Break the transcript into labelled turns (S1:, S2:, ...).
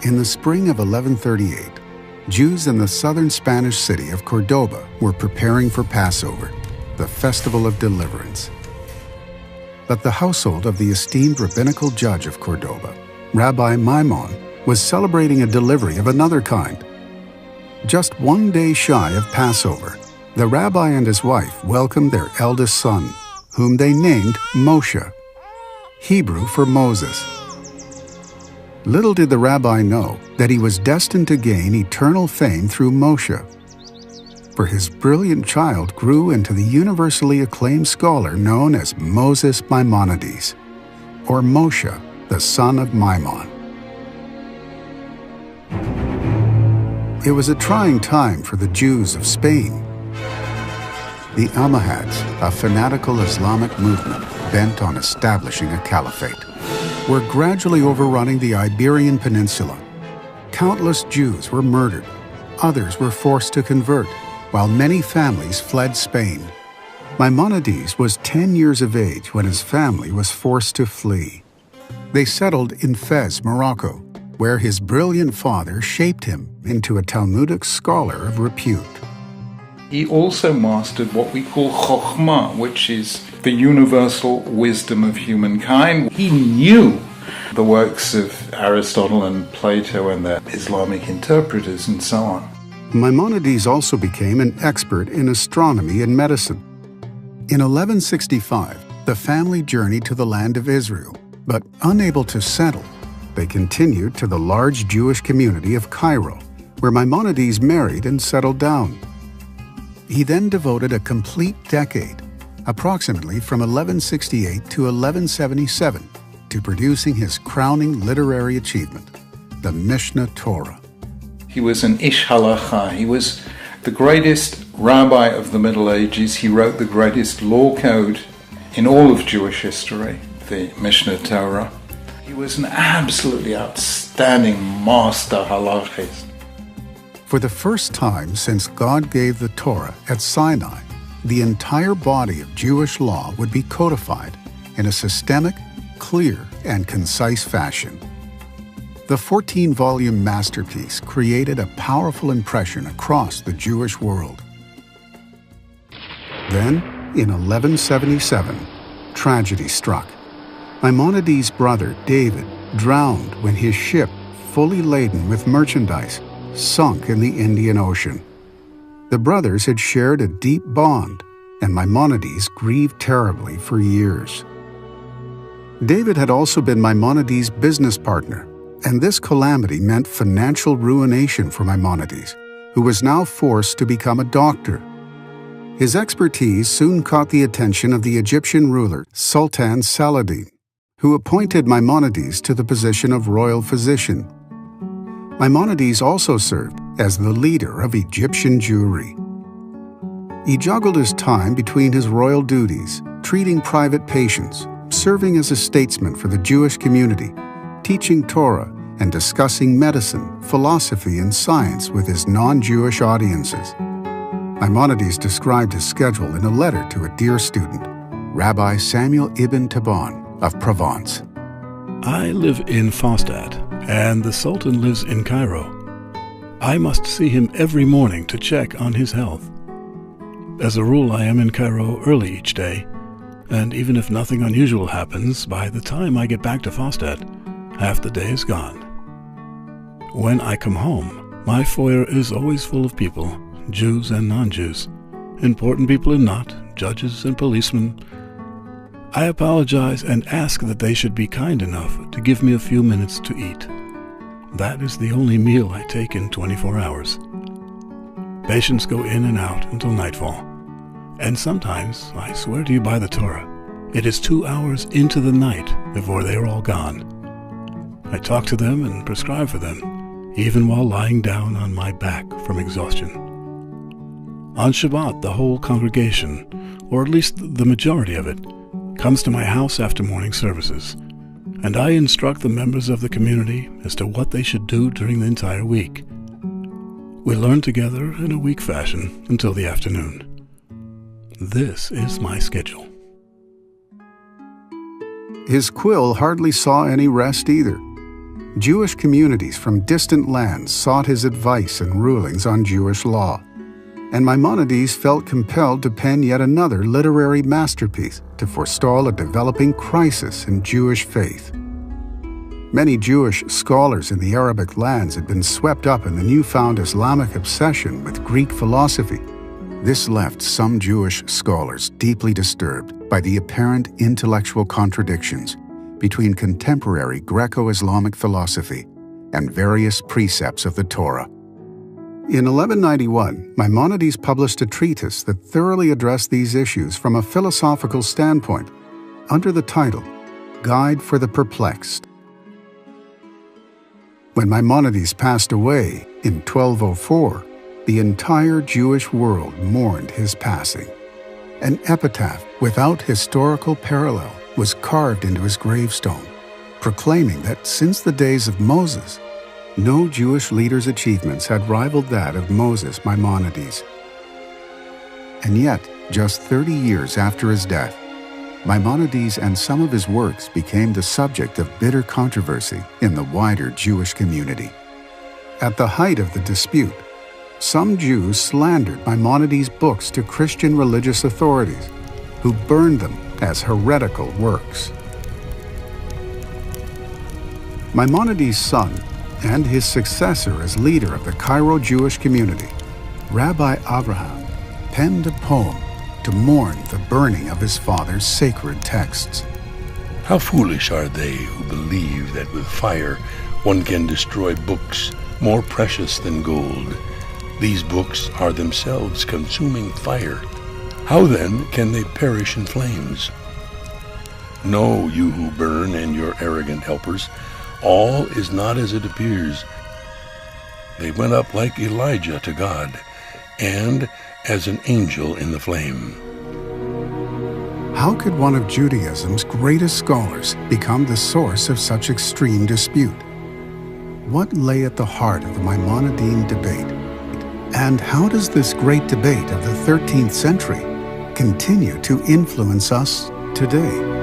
S1: In the spring of 1138, Jews in the southern Spanish city of Cordoba were preparing for Passover, the festival of deliverance. But the household of the esteemed rabbinical judge of Cordoba, Rabbi Maimon, was celebrating a delivery of another kind. Just one day shy of Passover, the rabbi and his wife welcomed their eldest son, whom they named Moshe, Hebrew for Moses. Little did the rabbi know that he was destined to gain eternal fame through Moshe, for his brilliant child grew into the universally acclaimed scholar known as Moses Maimonides, or Moshe, the son of Maimon. It was a trying time for the Jews of Spain. The Almohads, a fanatical Islamic movement bent on establishing a caliphate, were gradually overrunning the Iberian Peninsula. Countless Jews were murdered, others were forced to convert, while many families fled Spain. Maimonides was 10 years of age when his family was forced to flee. They settled in Fez, Morocco, where his brilliant father shaped him into a Talmudic scholar of repute.
S2: He also mastered what we call chokhmah, which is the universal wisdom of humankind. He knew the works of Aristotle and Plato and their Islamic interpreters and so on.
S1: Maimonides also became an expert in astronomy and medicine. In 1165, the family journeyed to the land of Israel, but unable to settle, they continued to the large Jewish community of Cairo, where Maimonides married and settled down. He then devoted a complete decade, approximately from 1168 to 1177, to producing his crowning literary achievement, the Mishnah Torah.
S2: He was an ish halacha. He was the greatest rabbi of the Middle Ages. He wrote the greatest law code in all of Jewish history, the Mishnah Torah. He was an absolutely outstanding master halachist.
S1: For the first time since God gave the Torah at Sinai, the entire body of Jewish law would be codified in a systemic, clear, and concise fashion. The 14-volume masterpiece created a powerful impression across the Jewish world. Then, in 1177, tragedy struck. Maimonides' brother, David, drowned when his ship, fully laden with merchandise, sunk in the Indian Ocean. The brothers had shared a deep bond, and Maimonides grieved terribly for years. David had also been Maimonides' business partner, and this calamity meant financial ruination for Maimonides, who was now forced to become a doctor. His expertise soon caught the attention of the Egyptian ruler Sultan Saladin, who appointed Maimonides to the position of royal physician. Maimonides also served as the leader of Egyptian Jewry. He juggled his time between his royal duties, treating private patients, serving as a statesman for the Jewish community, teaching Torah, and discussing medicine, philosophy, and science with his non-Jewish audiences. Maimonides described his schedule in a letter to a dear student, Rabbi Samuel ibn Taban of Provence.
S3: I live in Fastad, and the Sultan lives in Cairo. I must see him every morning to check on his health. As a rule, I am in Cairo early each day, and even if nothing unusual happens, by the time I get back to Fastad, half the day is gone. When I come home, my foyer is always full of people, Jews and non-Jews, important people and not, judges and policemen. I apologize and ask that they should be kind enough to give me a few minutes to eat. That is the only meal I take in 24 hours. Patients go in and out until nightfall. And sometimes, I swear to you by the Torah, it is 2 hours into the night before they are all gone. I talk to them and prescribe for them, even while lying down on my back from exhaustion. On Shabbat, the whole congregation, or at least the majority of it, comes to my house after morning services, and I instruct the members of the community as to what they should do during the entire week. We learn together in a week fashion until the afternoon. This is my schedule.
S1: His quill hardly saw any rest either. Jewish communities from distant lands sought his advice and rulings on Jewish law, and Maimonides felt compelled to pen yet another literary masterpiece to forestall a developing crisis in Jewish faith. Many Jewish scholars in the Arabic lands had been swept up in the newfound Islamic obsession with Greek philosophy. This left some Jewish scholars deeply disturbed by the apparent intellectual contradictions between contemporary Greco-Islamic philosophy and various precepts of the Torah. In 1191, Maimonides published a treatise that thoroughly addressed these issues from a philosophical standpoint, under the title Guide for the Perplexed. When Maimonides passed away in 1204, the entire Jewish world mourned his passing. An epitaph without historical parallel was carved into his gravestone, proclaiming that since the days of Moses, no Jewish leader's achievements had rivaled that of Moses Maimonides. And yet, just 30 years after his death, Maimonides and some of his works became the subject of bitter controversy in the wider Jewish community. At the height of the dispute, some Jews slandered Maimonides' books to Christian religious authorities, who burned them as heretical works. Maimonides' son and his successor as leader of the Cairo Jewish community, Rabbi Abraham, penned a poem to mourn the burning of his father's sacred texts.
S4: How foolish are they who believe that with fire one can destroy books more precious than gold. These books are themselves consuming fire. How then can they perish in flames? Know, you who burn and your arrogant helpers, all is not as it appears. They went up like Elijah to God, and as an angel in the flame.
S1: How could one of Judaism's greatest scholars become the source of such extreme dispute? What lay at the heart of the Maimonidean debate? And how does this great debate of the 13th century continue to influence us today?